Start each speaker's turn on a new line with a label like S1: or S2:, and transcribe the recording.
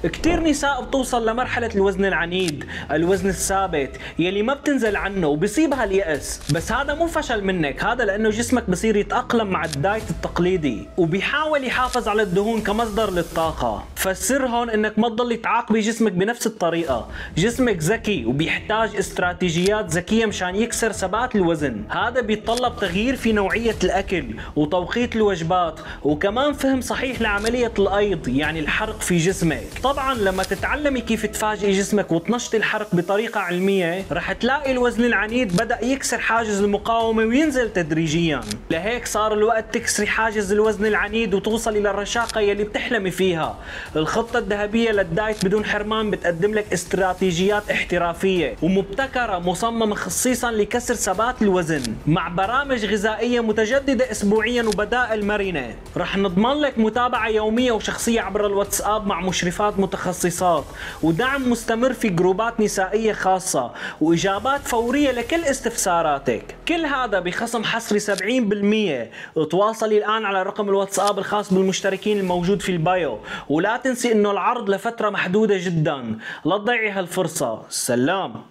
S1: كتير نساء بتوصل لمرحلة الوزن العنيد، الوزن الثابت يلي ما بتنزل عنه وبصيبها اليأس، بس هذا مو فشل منك، هذا لأنه جسمك بصير يتأقلم مع الدايت التقليدي وبيحاول يحافظ على الدهون كمصدر للطاقة. فالسر هون انك ما تضلي تعاقبي جسمك بنفس الطريقة، جسمك ذكي وبيحتاج استراتيجيات ذكية مشان يكسر ثبات الوزن. هذا بيتطلب تغيير في نوعية الأكل وتوقيت الوجبات وكمان فهم صحيح لعملية الأيض يعني الحرق في جسمك. طبعا لما تتعلمي كيف تفاجئي جسمك وتنشطي الحرق بطريقة علمية رح تلاقي الوزن العنيد بدأ يكسر حاجز المقاومة وينزل تدريجيا. لهيك صار الوقت تكسري حاجز الوزن العنيد وتوصلي للرشاقة يلي بتحلمي فيها. الخطة الذهبية للدايت بدون حرمان بتقدم لك استراتيجيات احترافية ومبتكرة مصممة خصيصا لكسر ثبات الوزن مع برامج غذائية متجددة اسبوعيا وبدائل مرنة. رح نضمن لك متابعة يومية وشخصية عبر الواتساب مع مشرفات متخصصات ودعم مستمر في جروبات نسائية خاصة وإجابات فورية لكل استفساراتك. كل هذا بخصم حصري 70%. تواصلي الآن على رقم الواتساب الخاص بالمشتركين الموجود في البايو، ولا تنسي انه العرض لفترة محدودة جدا، لا تضيعي هالفرصة. سلام.